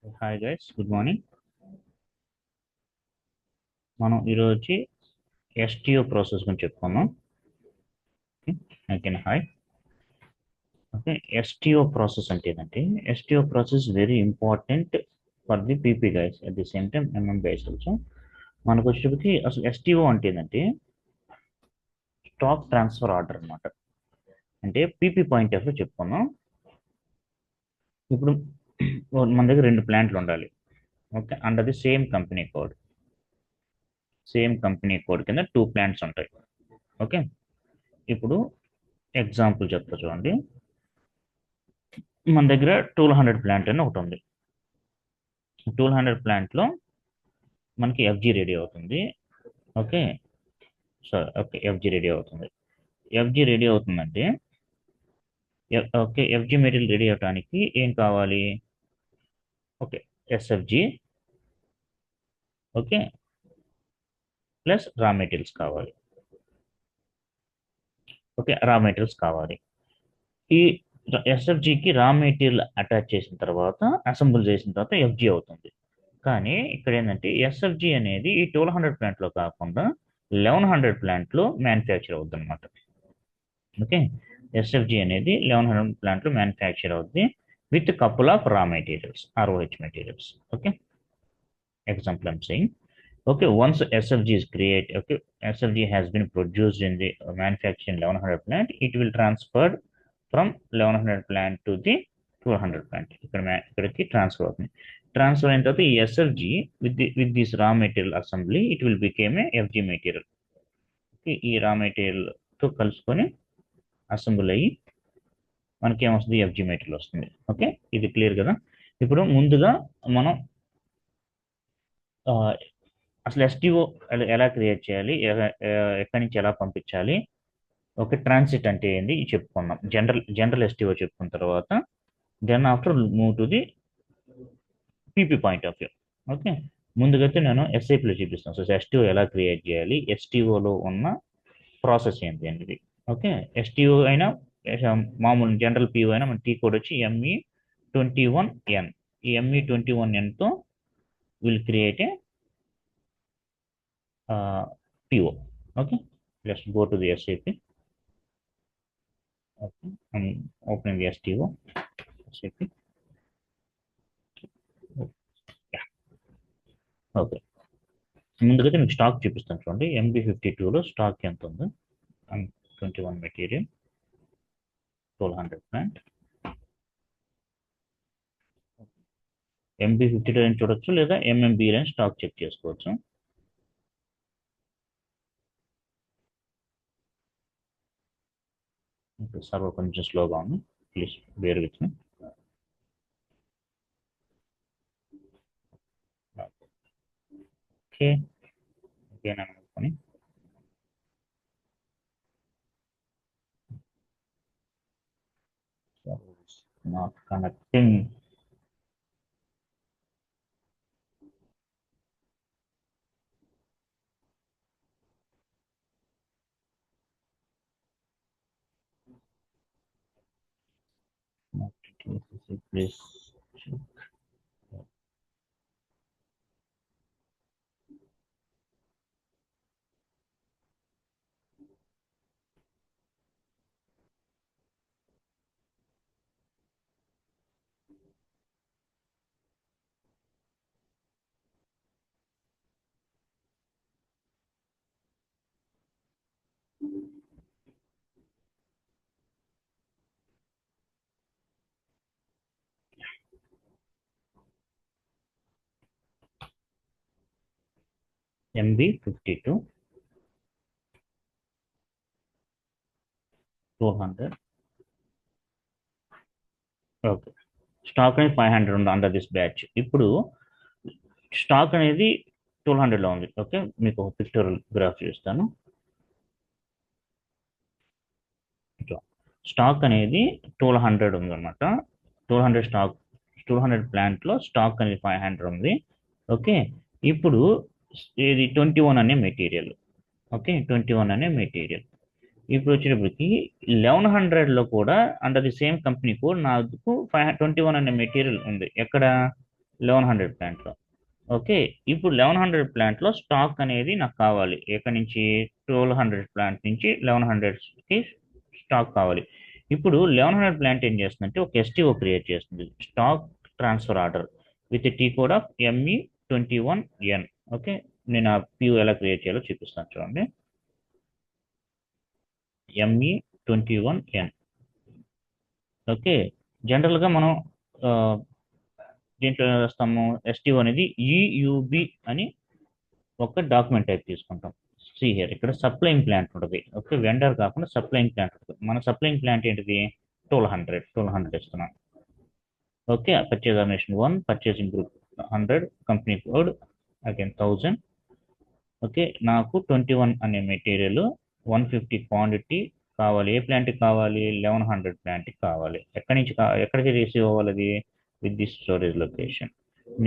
Hi guys, good morning. మనం ఈరోజు ఎస్టిఓ process గురించి చెప్పుకున్నాం. Okay, hi. Okay, STO process అంటే ఏంటంటే STO process very important for the PP guys, at the same time MM guys also. మనకు వచ్చేటికి అసలు ఎస్టిఓ అంటే ఏంటంటే స్టాక్ ట్రాన్స్ఫర్ ఆర్డర్ అనమాట. అంటే పీపీ పాయింట్ ఆఫ్ వ్యూ చెప్పుకున్నాం. ఇప్పుడు మన దగ్గర రెండు ప్లాంట్లు ఉండాలి. Okay, under the same company code కింద టూ ప్లాంట్స్ ఉంటాయి. ఓకే, ఇప్పుడు ఎగ్జాంపుల్ చెప్తా చూడండి. మన దగ్గర 1200 ప్లాంట్ అని ఒకటి ఉంది. 1200 ప్లాంట్లో మనకి ఎఫ్జి రెడీ అవుతుంది. ఓకే, ఓకే, ఎఫ్జి రెడీ అవుతుంది. ఎఫ్జి రెడీ అవుతుందంటే ఓకే, ఎఫ్జి మెటీరియల్ రెడీ అవడానికి ఏం కావాలి? ఓకే, ఎస్ఎఫ్జి, ఓకే, ప్లస్ రా మెటీరియల్స్ కావాలి. ఓకే, రా మెటీరియల్స్ కావాలి. ఈ ఎస్ఎఫ్జికి రా మెటీరియల్ అటాచ్ చేసిన తర్వాత అసెంబుల్ చేసిన తర్వాత ఎఫ్జి అవుతుంది. కానీ ఇక్కడ ఏంటంటే ఎస్ఎఫ్జి అనేది ఈ 1200 ప్లాంట్లో కాకుండా 1100 ప్లాంట్లో మ్యానుఫ్యాక్చర్ అవుతుంది అనమాట. ఓకే, ఎస్ఎఫ్జి అనేది 1100 ప్లాంట్లో మ్యానుఫ్యాక్చర్ అవుతుంది విత్ కపుల్ ఆఫ్ రా materials, ROH materials. Okay, example I'm saying. Okay, once SFG is created, okay, SFG has been produced in the manufacturing 1100 plant, it will transfer from 1100 plant to the 1200 plant. ఇక్కడికి transfer అవుతుంది. Transfer అయిన తర్వాత ఈ SFG with this raw material assembly it will became a FG material. ఈ raw material తో కలుసుకొని assemble అయ్యి మనకి ఏమొస్తుంది? ఎఫ్జి మెటీరియల్ వస్తుంది. ఓకే, ఇది క్లియర్ కదా? ఇప్పుడు ముందుగా మనం అసలు ఎస్టిఓ ఎలా క్రియేట్ చేయాలి, ఎక్కడి నుంచి ఎలా పంపించాలి, ఓకే, ట్రాన్సిట్ అంటే ఏంది చెప్పుకున్నాం. జనరల్ ఎస్టిఓ చెప్పుకున్న తర్వాత then after move to the PP point of view. Okay, ముందుకైతే నేను ఎస్ఐపిలో చూపిస్తాను. సో ఎస్టిఓ ఎలా క్రియేట్ చేయాలి, ఎస్టిఓలో ఉన్న ప్రాసెస్ ఏంటి అనేది. ఓకే, ఎస్టిఓ అయినా మామూలు జనరల్ పిఓ అయినా మన టీ కోడ్ వచ్చి ME21N. ఈ ME21Nతో will create a PO. Okay, let's go to the SAP. Okay, I'm opening the STO. SAP. Yeah. Okay, ముందుకైతే మీకు స్టాక్ చూపిస్తాను చూడండి. MB52లో స్టాక్ ఎంత ఉంది? 21 మెటీరియల్, 1200 ప్లాంట్. MB52 అని చూడొచ్చు, లేదా MMB అని స్టాక్ చెక్ చేసుకోవచ్చు. సర్వర్ కొంచెం స్లోగా ఉంది, please bear with me. Okay, ఓకేనా అనుకొని not connecting. Please MB52 200. Okay, stock అనేది 500 ఉంది అండర్ దిస్ బ్యాచ్. ఇప్పుడు స్టాక్ అనేది 1200లో ఉంది. ఓకే, మీకు ఒక పిక్టోరియల్ గ్రాఫ్ చూస్తాను. స్టాక్ అనేది 1200 ఉంది అనమాట. 1200 స్టాక్, 1200 ప్లాంట్లో స్టాక్ అనేది 500 ఉంది. ఓకే, ఇప్పుడు ఇది 21 అనే మెటీరియల్. ఓకే, 21 అనే మెటీరియల్. ఇప్పుడు వచ్చేటప్పటికి 1100లో కూడా under the same company code నాకు 21 అనే మెటీరియల్ ఉంది. ఎక్కడ? 1100 ప్లాంట్లో. ఓకే. ఇప్పుడు 1100 ప్లాంట్లో స్టాక్ అనేది నాకు కావాలి. ఎక్కడి నుంచి? 1200 ప్లాంట్ నుంచి 1100కి స్టాక్ కావాలి. ఇప్పుడు 1100 ప్లాంట్ ఏం చేస్తుందంటే ఒక ఎస్టీఓ క్రియేట్ చేస్తుంది, stock transfer order with T code of ME21N. Okay. నేను ఆ PO ఎలా క్రియేట్ చేయాలో చూపిస్తాను చూడండి. ME21N. ఓకే. జనరల్గా మనం ఆ, దీంట్లో ఏం చేస్తాము, ఎస్టీఓ అనేది ఈయుబి అని ఒక డాక్యుమెంట్ టైప్ తీసుకుంటాం. సి హియర్ ఇక్కడ సప్లయింగ్ ప్లాంట్ ఉంటుంది. ఓకే, వెండర్ కాకుండా సప్లయింగ్ ప్లాంట్ ఉంటుంది. మన సప్లయింగ్ ప్లాంట్ ఏంటిది? 1200 ఇస్తున్నాం. Okay. Purchase organisation 1, purchasing group 100, company code again 1000. Okay. నాకు 21 అనే మెటీరియల్ 150 క్వాంటిటీ కావాలి. ఏ ప్లాంట్కి కావాలి? 1100 ప్లాంట్కి కావాలి. ఎక్కడి నుంచి ఎక్కడికి రిసీవ్ అవ్వాలి అది? With the storage location.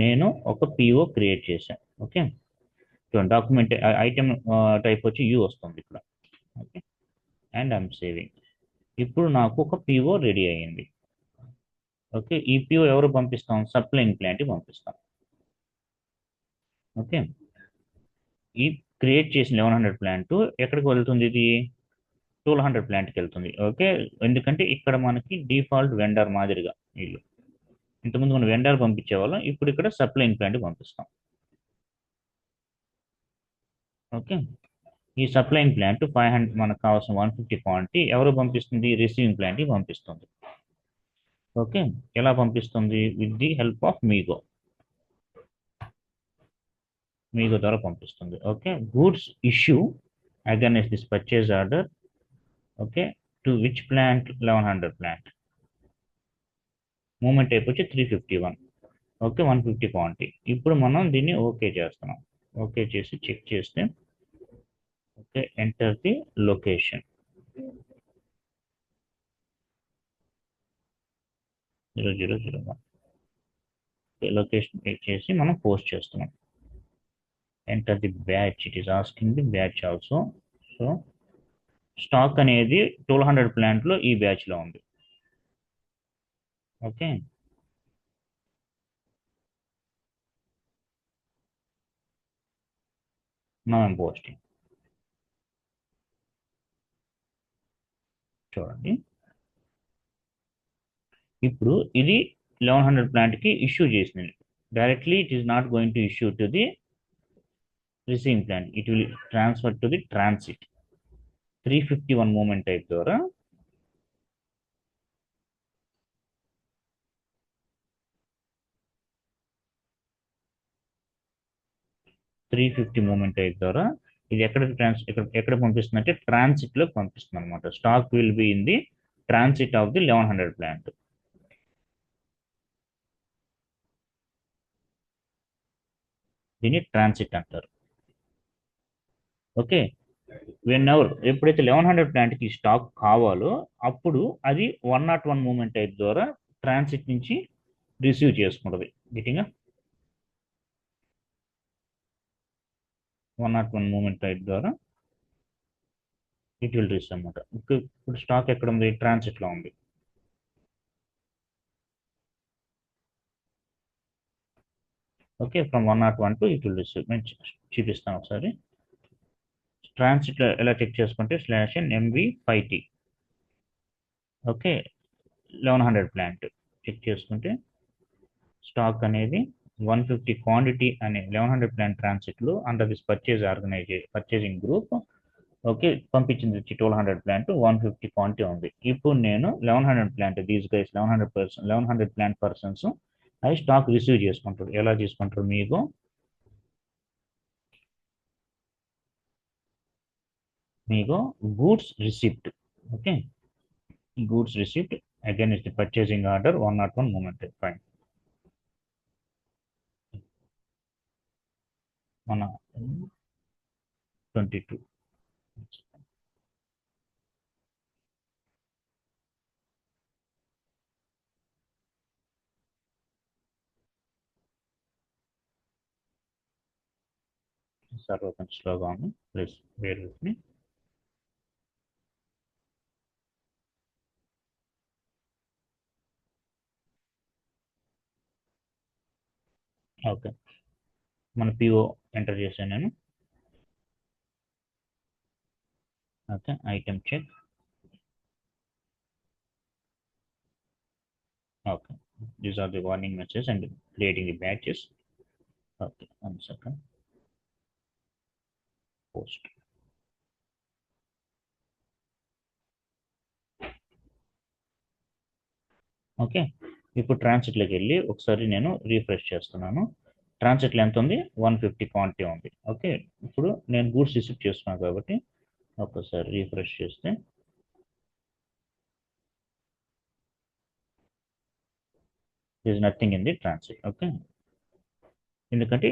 నేను ఒక పిఓ క్రియేట్ చేశాను. ఓకే. చూడండి, డాక్యుమెంట్ ఐటమ్ టైప్ వచ్చి యూ వస్తుంది ఇక్కడ. ఓకే. And I'm saving. ఇప్పుడు నాకు ఒక పిఓ రెడీ అయ్యింది. ఓకే. ఈ పిఓ ఎవరు పంపిస్తాం? సప్లయింగ్ ప్లాంట్కి పంపిస్తాం. ఓకే. ఈ క్రియేట్ చేసిన 1100 ప్లాంట్ ఎక్కడికి వెళ్తుంది? ఇది 1200 ప్లాంట్కి వెళ్తుంది. ఓకే. ఎందుకంటే ఇక్కడ మనకి డిఫాల్ట్ వెండర్ మాదిరిగా వీళ్ళు, ఇంతకుముందు మనం వెండర్ పంపించేవాళ్ళం, ఇప్పుడు ఇక్కడ సప్లయింగ్ ప్లాంట్ పంపిస్తాం. ఓకే. ఈ సప్లయింగ్ ప్లాంట్ 500 మనకు కావాల్సిన 150 క్వాంటిటీ ఎవరు పంపిస్తుంది? రిసీవింగ్ ప్లాంట్కి పంపిస్తుంది. ఓకే. ఎలా పంపిస్తుంది? With the help of MIGO ద్వారా పంపిస్తుంది. Okay. Goods issue against this purchase order. Okay. To which plant? 1100 plant. Movement type వచ్చి 351. ఓకే. 150 క్వాంటిటీ. ఇప్పుడు మనం దీన్ని ఓకే చేస్తున్నాం. ఓకే చేసి చెక్ చేస్తే, okay, enter the location 0001. Location చేసి మనం పోస్ట్ చేస్తున్నాం. Enter the batch, it is asking the batch also. So stock అనేది 1200 ప్లాంట్లో ఈ బ్యాచ్లో ఉంది. ఓకే. No I'm posting. చూడండి, ఇప్పుడు ఇది 1100 ప్లాంట్కి ఇష్యూ చేసింది. Directly it is not going to issue to the receiving plant, it will transfer to the transit. 351 movement type ద్వారా 350 మూమెంట్ టైప్ ద్వారా ఇది ఎక్కడ పంపిస్తుంది అంటే ట్రాన్సిట్ లో పంపిస్తుంది అనమాట. Stock will be in the transit of the 1100 plant. దీన్ని ట్రాన్సిట్ అంటారు. ఓకే. ఎప్పుడైతే 1100 ప్లాంట్కి స్టాక్ కావాలో అప్పుడు అది 101 మూమెంట్ టైప్ ద్వారా ట్రాన్సిట్ నుంచి రిసీవ్ చేసుకుంటుంది. గట్టిగా 101 మూమెంట్ టైప్ ద్వారా ఇట్ విల్ రిసీవ్ అనమాట. ఇప్పుడు స్టాక్ ఎక్కడ ఉంది? ట్రాన్సిట్ లో ఉంది. Okay. From 101 to it will receive. నేను చూపిస్తాను ఒకసారి. ట్రాన్సిట్ ఎలా చెక్ చేసుకుంటే /MV5T. ఓకే. 1100 ప్లాంట్ చెక్ చేసుకుంటే స్టాక్ అనేది 150 క్వాంటిటీ అనే 1100 ప్లాంట్ ట్రాన్సిట్లో under this purchasing group. Okay. పంపించింది వచ్చి 1200 ప్లాంట్, 150 క్వాంటిటీ ఉంది. ఇప్పుడు నేను 1100 plant, these guys 1100 plant persons అవి స్టాక్ రిసీవ్ చేసుకుంటారు. ఎలా తీసుకుంటారు? మీకు goods receipt. Okay. Goods receipt again is the purchasing order 101 movement. Fine. మన 22. సర్వర్ కొంచెం స్లోగా ఉంది, please bear with me. Okay, మన పిఓ ఎంటర్ చేశాను నేను. Okay, item check. Okay, these are the warning message and creating the batches. Okay, 1 second. Post. Okay, ఇప్పుడు ట్రాన్సిట్లోకి వెళ్ళి ఒకసారి నేను రీఫ్రెష్ చేస్తున్నాను. ట్రాన్సిట్లో ఎంత ఉంది? 150 క్వాంటిటీ ఉంది. ఓకే, ఇప్పుడు నేను గూడ్స్ రిసీవ్ చేస్తున్నాను కాబట్టి ఒకసారి రీఫ్రెష్ చేస్తే is nothing in the transit. Okay, ఎందుకంటే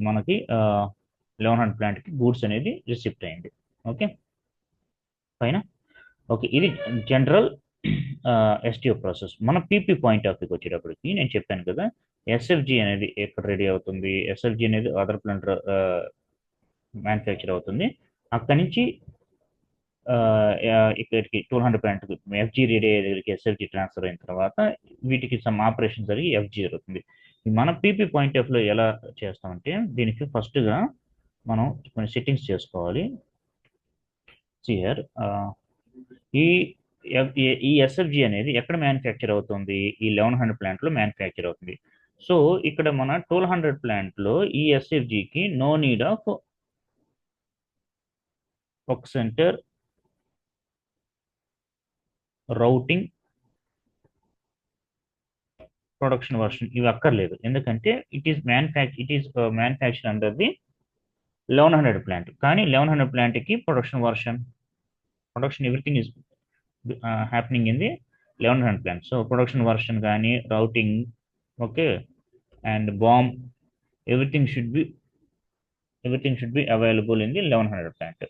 మనకి 1100 ప్లాంట్కి గూడ్స్ అనేది రిసిప్ట్ అయింది. ఓకే, పైన. ఓకే, ఇది జనరల్ ఎస్టిఓ ప్రాసెస్. మన పీపీ పాయింట్ ఆఫ్ వ్యూకి వచ్చేటప్పటికి నేను చెప్పాను కదా, ఎస్ఎఫ్జి అనేది ఎక్కడ రెడీ అవుతుంది, ఎస్ఎఫ్జి అనేది అదర్ ప్లాంట్ మ్యానుఫ్యాక్చర్ అవుతుంది. అక్కడి నుంచి ఇక్కడికి 1200 ప్లాంట్ ఎఫ్జి రెడీ అయ్యే దగ్గరికి ఎస్ఎఫ్జి ట్రాన్స్ఫర్ అయిన తర్వాత వీటికి సమ్ ఆపరేషన్ జరిగి ఎఫ్జి జరుగుతుంది. మన పీపీ పాయింట్ ఆఫ్ లో ఎలా చేస్తామంటే, దీనికి ఫస్ట్గా మనం కొన్ని సెట్టింగ్స్ చేసుకోవాలి. హియర్ ఈ ఈ ఎస్ఎఫ్జి అనేది ఎక్కడ మ్యానుఫ్యాక్చర్ అవుతుంది? ఈ 1100 ప్లాంట్లో మ్యానుఫ్యాక్చర్ అవుతుంది. సో ఇక్కడ మన 1200 ప్లాంట్లో ఈ ఎస్ఎఫ్జికి నో నీడ్ ఆఫ్ ఒక సెంటర్ రౌటింగ్ ప్రొడక్షన్ వర్షన్ ఇవి అక్కర్లేదు. ఎందుకంటే it is manufacture under the 1100 plant. కానీ 1100 ప్లాంట్కి production everything is happening in the 1100 plant. So production version కానీ routing, okay, and BOM, everything should be available in the 1100 plant.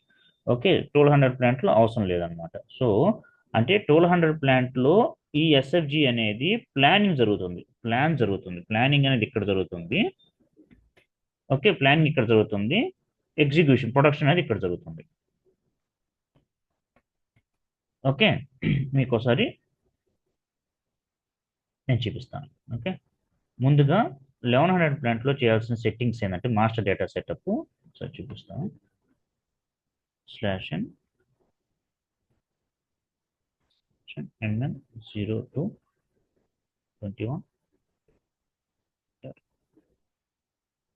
Okay, 1200 ప్లాంట్లో అవసరం లేదనమాట. So అంటే 1200 ప్లాంట్లో ఈ ఎస్ఎఫ్జి అనేది ప్లానింగ్ అనేది ఇక్కడ జరుగుతుంది. ఓకే, ప్లానింగ్ ఇక్కడ జరుగుతుంది, ఎగ్జిక్యూషన్ ప్రొడక్షన్ అనేది ఇక్కడ జరుగుతుంది. ఓకే, మీకు ఒకసారి నేను చూపిస్తాను. ఓకే, ముందుగా 1100 ప్లాంట్లో చేయాల్సిన సెట్టింగ్స్ ఏంటంటే మాస్టర్ డేటా సెటప్ ఒకసారి చూపిస్తాను. /n mm0221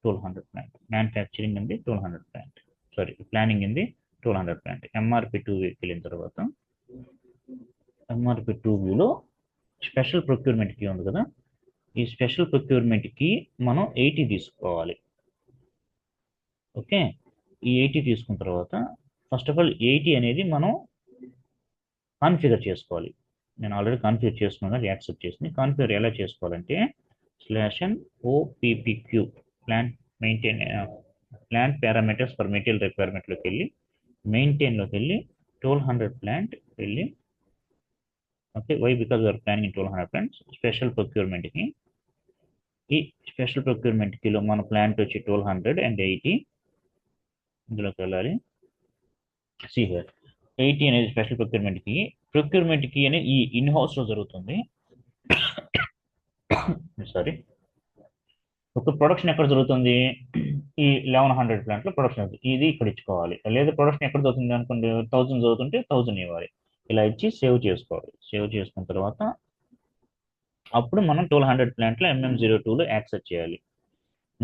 1200 ప్లాంట్ మ్యానుఫ్యాక్చరింగ్ ఉంది 1200 ప్లాంట్, సారీ ప్లానింగ్ ఉంది 1200 ప్లాంట్. ఎంఆర్పి 2 వెళ్ళిన తర్వాత ఎంఆర్పి 2 వ్యూలో స్పెషల్ ప్రొక్యూర్మెంట్ కీ ఉంది కదా, ఈ స్పెషల్ ప్రొక్యూర్మెంట్ కి మనం 80 తీసుకోవాలి. ఓకే, ఈ 80 తీసుకున్న తర్వాత ఫస్ట్ ఆఫ్ ఆల్ 80 అనేది మనం కాన్ఫిగర్ చేసుకోవాలి. నేను ఆల్రెడీ కాన్ఫిగర్ చేసుకున్నాను, అది యాక్సెప్ట్ చేసింది. కాన్ఫిగర్ ఎలా చేసుకోవాలంటే /n/oppq plant parameters for material రిక్వైర్మెంట్లోకి వెళ్ళి మెయింటైన్లోకి వెళ్ళి 1200 ప్లాంట్ వెళ్ళి, okay, why because you're planning in 1200 plants. Special ప్రొక్యూర్మెంట్కి ఈ స్పెషల్ ప్రొక్యూర్మెంట్ కిలో మన ప్లాంట్ వచ్చి 1200 అండ్ 80 ఇందులోకి వెళ్ళాలి. సి హియర్ 80 అనేది స్పెషల్ ప్రొక్యూర్మెంట్ కి అనేది ఈ ఇన్ హౌస్ లో జరుగుతుంది. సారీ, ఒక ప్రొడక్షన్ ఎక్కడ జరుగుతుంది? ఈ 1100 ప్లాంట్ లో ప్రొడక్షన్ ఇది ఇక్కడ ఇచ్చుకోవాలి. లేదా ప్రొడక్షన్ ఎక్కడ జరుగుతుంది అనుకోండి, 1000 జరుగుతుంటే 1000 ఇవ్వాలి. ఇలా ఇచ్చి సేవ్ చేసుకోవాలి. సేవ్ చేసుకున్న తర్వాత అప్పుడు మనం 1200 ప్లాంట్లో MM02లో యాక్సెస్ చేయాలి.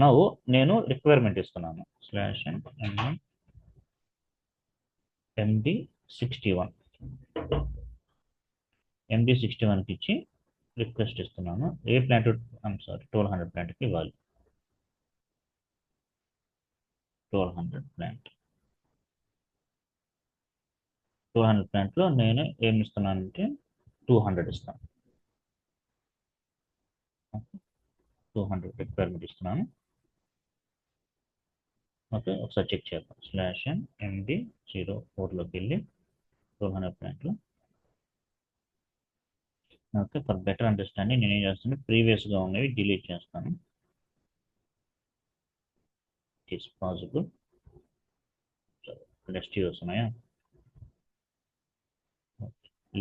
నౌ నేను రిక్వైర్మెంట్ ఇస్తున్నాను /MD61 MD61కి ఇచ్చి రిక్వెస్ట్ ఇస్తున్నాను. ఏ ప్లాంట్? సారీ, 1200 ప్లాంట్కి ఇవ్వాలి. 1200 ప్లాంట్లో నేను ఏమి ఇస్తున్నానంటే 200 ఇస్తాను. 200 రిక్వైర్మెంట్ ఇస్తున్నాను. ఓకే, ఒకసారి చెక్ చేద్దాం. /MD04లోకి వెళ్ళి 1200 ప్లాంట్లో. ఓకే, ఫర్ బెటర్ అండర్స్టాండింగ్ నేను ఏం చేస్తాను, ప్రీవియస్గా ఉన్నవి డిలీట్ చేస్తాను. It is possible. నెక్స్ట్ వస్తున్నాయా,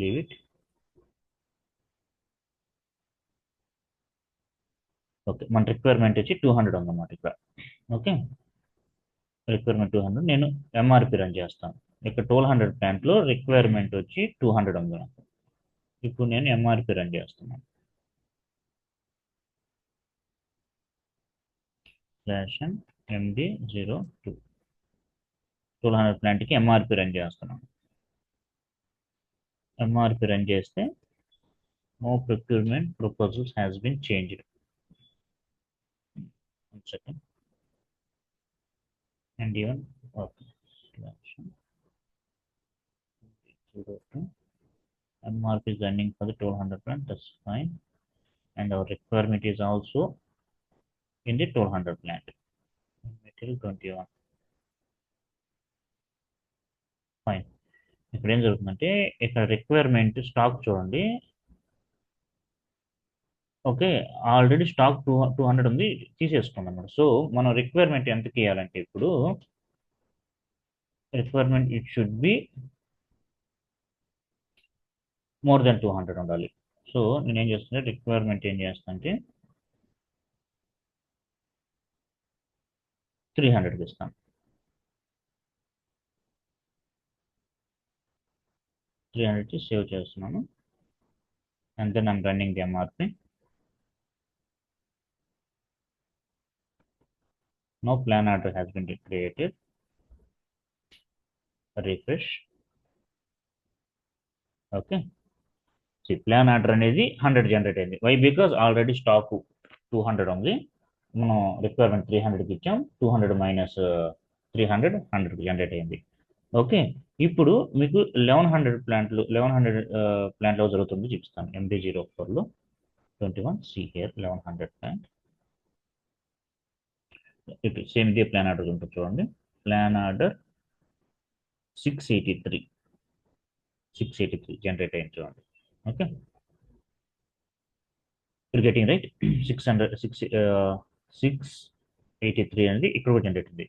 లీవ్ ఇట్. ఓకే, మన రిక్వైర్మెంట్ వచ్చి 200 ఉందన్నమాట ఇక్కడ. ఓకే, రిక్వైర్మెంట్ 200, నేను ఎంఆర్పి రన్ చేస్తాను. ఇక్కడ 1200 ప్లాంట్లో రిక్వైర్మెంట్ వచ్చి 200 ఉంది నాకు. ఇప్పుడు నేను ఎంఆర్పి రన్ చేస్తున్నాను. స్లాష్ MD02 1200 ప్లాంట్కి ఎంఆర్పి రన్ చేస్తున్నాను. ఎంఆర్పి రన్ చేస్తే no procurement proposals has been changed. Second and even okay, slash MD02 MRP is running for the 1200 plant, that's fine. And our requirement is also in the 1200 plant. Material 21. Fine. ఇక్కడ ఏం జరుగుతుందంటే ఇక్కడ requirement stock చూడండి. Okay, already stock 200 ఉంది, తీసేసుకుందాం అన్నమాట. So మనం requirement ఎంతకి ఇవ్వాలంటే ఇప్పుడు requirement it should be more than 200 ఉండాలి. సో నేను ఏం చేస్తున్నా, రిక్వైర్మెంట్ ఏం చేస్తాను అంటే 300కి ఇస్తాను. 300కి సేవ్ చేస్తున్నాను. And then I'm running the MRP. No plan order has been created. Refresh. Okay. See, plan order అనేది 100 జనరేట్ అయింది. వై? బికాస్ ఆల్రెడీ స్టాక్ 200 ఉంది. మనం రిక్వైర్మెంట్ 300కి ఇచ్చాం. 200 మైనస్ 300 100కి జనరేట్ అయింది. ఓకే, ఇప్పుడు మీకు 1100 ప్లాంట్లో జరుగుతుంది చూపిస్తాను. MD04లో 21 సి హియర్ 1100 ప్లాంట్. ఇప్పుడు సేమ్ ఇదే ప్లాన్ ఆర్డర్ ఉంటుంది చూడండి. ప్లాన్ ఆర్డర్ 683 జనరేట్ అయింది చూడండి. Okay, you're getting right. 683 అనేది ఇక్కడ కూడా జనరేట్ ఉంది.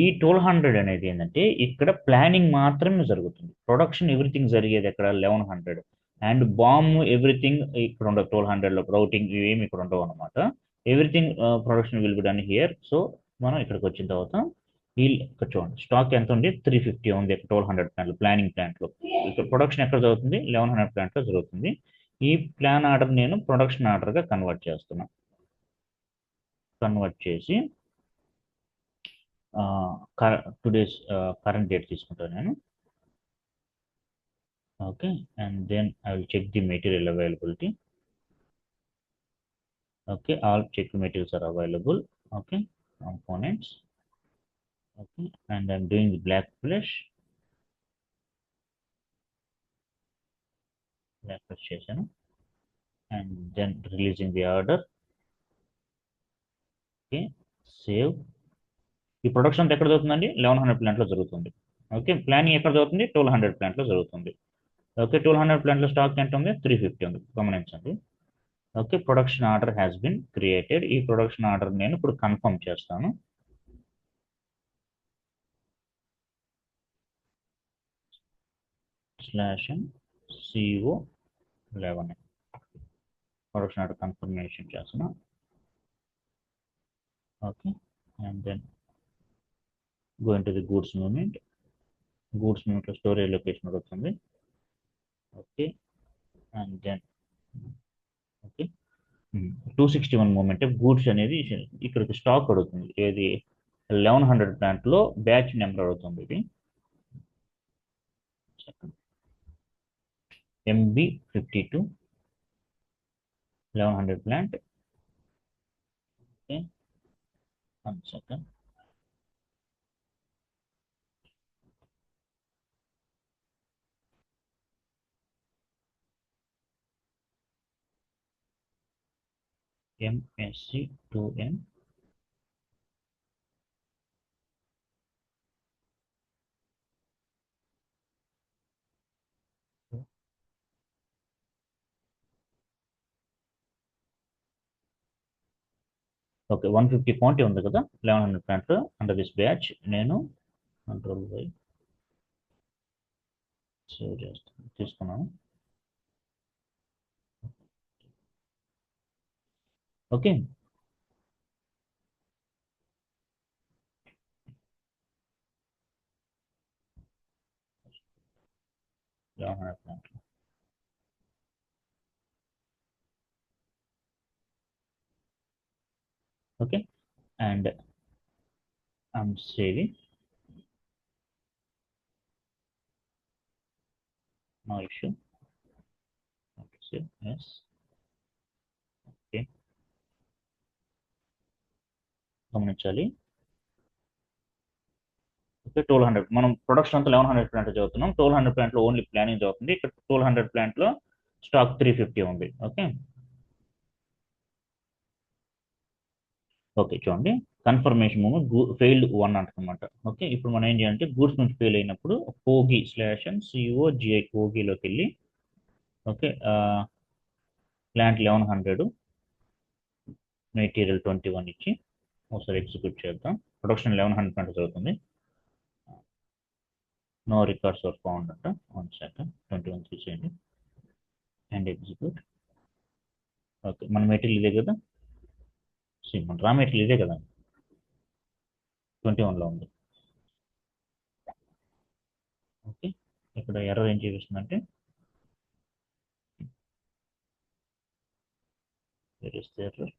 ఈ 1200 అనేది ఏంటంటే ఇక్కడ ప్లానింగ్ మాత్రమే జరుగుతుంది. ప్రొడక్షన్ ఎవ్రీథింగ్ జరిగేది ఎక్కడ 1100. అండ్ బాంబ్ ఎవ్రీథింగ్ ఇక్కడ ఉండదు. 1200లో రౌటింగ్ ఏమి ఇక్కడ ఉండవు అనమాట. Everything production will be done here. So మనం ఇక్కడికి వచ్చిన తర్వాత ఇక్కడ చూడండి, స్టాక్ ఎంత ఉంది, 350 ఉంది ఇక్కడ 1200 ప్లాంట్లో, ప్లానింగ్ ప్లాంట్లో. ఇక్కడ ప్రొడక్షన్ ఎక్కడ జరుగుతుంది, 1100 ప్లాంట్లో జరుగుతుంది. ఈ ప్లాన్ ఆర్డర్ నేను ప్రొడక్షన్ ఆర్డర్గా కన్వర్ట్ చేస్తున్నా. కన్వర్ట్ చేసి టుడేస్ కరెంట్ డేట్ తీసుకుంటాను నేను. Okay, and then I will check the material availability. Okay, all check materials are available. Okay, components. Okay, and I'm doing the black flash చేశాను. and then releasing the order. Okay, save. ఈ production ఎక్కడ జరుగుతుందండి, 1100 ప్లాంట్లో జరుగుతుంది. Okay, planning ఎక్కడ జరుగుతుంది, 1200 ప్లాంట్లో జరుగుతుంది. ఓకే, 1200 ప్లాంట్లో స్టాక్ ఎంత ఉంది, 350 ఉంది, గమనించండి. Okay, production order has been created. ఈ ప్రొడక్షన్ ఆర్డర్ నేను ఇప్పుడు కన్ఫర్మ్ చేస్తాను. /CO11 ప్రొడక్షన్ ఆర్డర్ కన్ఫర్మేషన్ చేస్తున్నా. Okay, and then go into the goods movement. Goods movement లో స్టోరేజ్ లొకేషన్ వస్తుంది. Okay, and then okay 261 movement goods అనేది ఇక్కడికి stock అడుగుతుంది. ఏది 1100 ప్లాంట్లో బ్యాచ్ నెంబర్ అడుగుతుంది. ఇది MB52 1100 plant. Okay, 1 second. MSC2M okay 150 quantity ఉంది కదా 1100 ప్లాంట్లో అండర్ దిస్ బ్యాచ్. నేను Ctrl/Y సేవ్ చేస్తాను, తీసుకున్నాను. Okay, 1100 plant. Okay, and I'm saving. No issue. Okay, save. Yes. Okay. గమనించాలి. ఓకే, 1200 మనం ప్రొడక్షన్ అంతా 1100 ప్లాంట్ చదువుతున్నాం. 1200 ప్లాంట్ లో ఓన్లీ ప్లానింగ్ చదువుతుంది. ఇక్కడ 1200 ప్లాంట్ లో స్టాక్ 350 ఉంది. ఓకే ఓకే, చూడండి కన్ఫర్మేషన్ మూమెంట్ ఫెయిల్డ్ 1 అంటనమాట. ఓకే, ఇప్పుడు మనం ఏం చేయాలంటే గూడ్స్ నుంచి ఫెయిల్ అయినప్పుడు కోగి /COGI కోగిలోకి వెళ్ళి ఓకే ప్లాంట్ 1100 మెటీరియల్ 21 ఇచ్చి ఒకసారి ఎగ్జిక్యూట్ చేద్దాం. ప్రొడక్షన్ 1100 ప్లాంట్ చదువుతుంది. నో రికార్డ్స్ ఆర్ ఫౌండ్ అంట. 1 సెకండ్ 21 తీసేయండి అండ్ ఎగ్జిక్యూట్. ఓకే, మన మెటీరియల్ ఇదే కదా, మన రా మెటీరియల్ ఇదే కదా, 21లో ఉంది. ఓకే, ఇక్కడ ఎర్రర్ ఏం చూపిస్తుందంటే where is the error?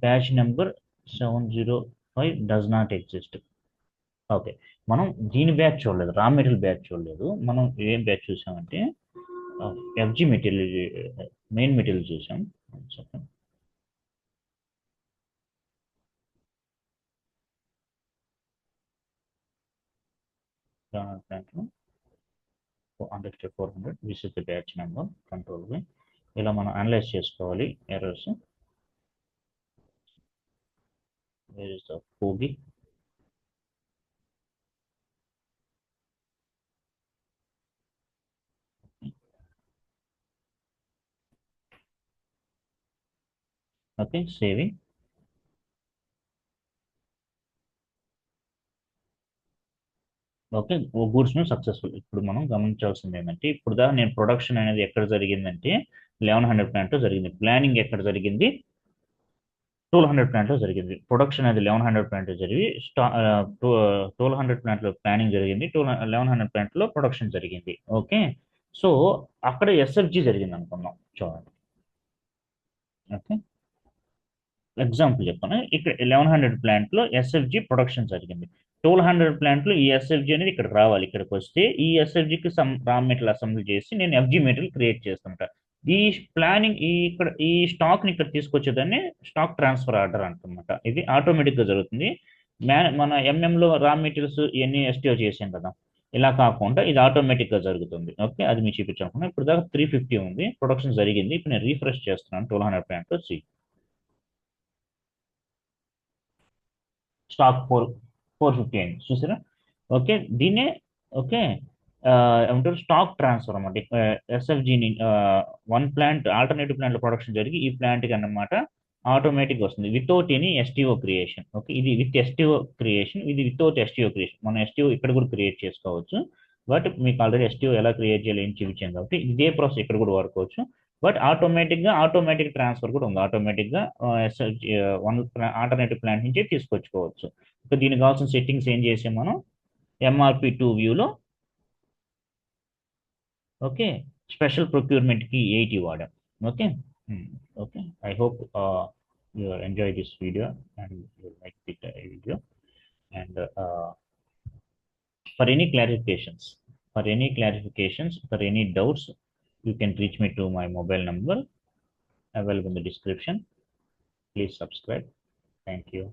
Batch number 705 does not exist. Okay, మనం దీని బ్యాచ్ చూడలేదు, రా మెటీరియల్ బ్యాచ్ చూడలేదు. మనం ఏం బ్యాచ్ చూసామంటే ఎఫ్జి మెటీరియల్, మెయిన్ మెటీరియల్ చూసాం. ప్లాంట్లో 400 this is the batch number control వి. ఇలా మనం అనలైజ్ చేసుకోవాలి ఎర్రర్స్. వేర్ ఇస్ ద కోగి? Okay, saving. ఓకే, గూడ్స్ ను సక్సెస్ఫుల్. ఇప్పుడు మనం గమనించాల్సింది ఏంటంటే ఇప్పుడు దా నేను ప్రొడక్షన్ అనేది ఎక్కడ జరిగిందంటే 1100 ప్లాంట్ లో జరిగింది. ప్లానింగ్ ఎక్కడ జరిగింది? 1200 ప్లాంట్ లో జరిగింది. ప్రొడక్షన్ అనేది 1100 ప్లాంట్ లో జరిగి 1200 ప్లాంట్ లో ప్లానింగ్ జరిగింది, 1100 ప్లాంట్ లో ప్రొడక్షన్ జరిగింది. ఓకే, సో అక్కడ ఎస్ఎఫ్జి జరిగింది అనుకుందాం. చూడండి, ఓకే ఎగ్జాంపుల్ చెప్పాను. ఇక్కడ 1100 ప్లాంట్ లో ఎస్ఎఫ్జి ప్రొడక్షన్ జరిగింది. 1200 ప్లాంట్ లో ఈ ఎస్ఎఫ్జి అనేది ఇక్కడ రావాలి. ఇక్కడికి వస్తే ఈ ఎస్ఎఫ్జికి రా మెటీరియల్ అసెంబ్లీ చేసి నేను ఎఫ్జి మెటీరియల్ క్రియేట్ చేస్తుంటా. ఈ ప్లానింగ్ ఇక్కడ ఈ స్టాక్ ని ఇక్కడ తీసుకొచ్చేదాన్ని స్టాక్ ట్రాన్స్ఫర్ ఆర్డర్ అంటమాట. ఇది ఆటోమేటిక్ గా జరుగుతుంది. మన ఎంఎం లో రా మెటీరియల్స్ ఇవన్నీ ఎస్టిఓ చేసాం కదా, ఇలా కాకుండా ఇది ఆటోమేటిక్ గా జరుగుతుంది. ఓకే, అది మీకు చూపించాను. ఇప్పుడు దాకా 350 ఉంది, ప్రొడక్షన్ జరిగింది. ఇప్పుడు నేను రీఫ్రెష్ చేస్తున్నాను 1200 ప్లాంట్ లో. స్టాక్ 450 అయింది, చూసారా? ఓకే, దీన్నే ఓకే ఏమంటారు స్టాక్ ట్రాన్స్ఫర్ అనమాట. ఎస్ఎఫ్జిని 1 ప్లాంట్ ఆల్టర్నేటివ్ ప్లాంట్ ప్రొడక్షన్ జరిగి ఈ ప్లాంట్కి అన్నమాట ఆటోమేటిక్ వస్తుంది without any STO creation. Okay, ఇది విత్ ఎస్టీఓ క్రియేషన్, ఇది వితౌట్ ఎస్టీఓ క్రియేషన్. మనం ఎస్టీఓ ఇక్కడ కూడా క్రియేట్ చేసుకోవచ్చు, బట్ మీకు ఆల్రెడీ ఎస్టీఓ ఎలా క్రియేట్ చేయాలి ఏం చూపించాం కాబట్టి ఇదే ప్రాసెస్ ఇక్కడ కూడా వాడుకోవచ్చు. బట్ ఆటోమేటిక్ ట్రాన్స్ఫర్ కూడా ఉంది. ఆటోమేటిక్గా వన్ ఆల్టర్నేటివ్ ప్లాంట్ నుంచి తీసుకొచ్చుకోవచ్చు. సో దీనికి కావాల్సిన సెట్టింగ్స్ ఏం చేసాం మనం MRP2 వ్యూలో. ఓకే, స్పెషల్ ప్రొక్యూర్మెంట్కి 80 వాడాం. Okay okay, I hope you enjoy this video and you like the video. And for any clarifications, for any doubts, you can reach me to my mobile number available in the description. Please subscribe. Thank you.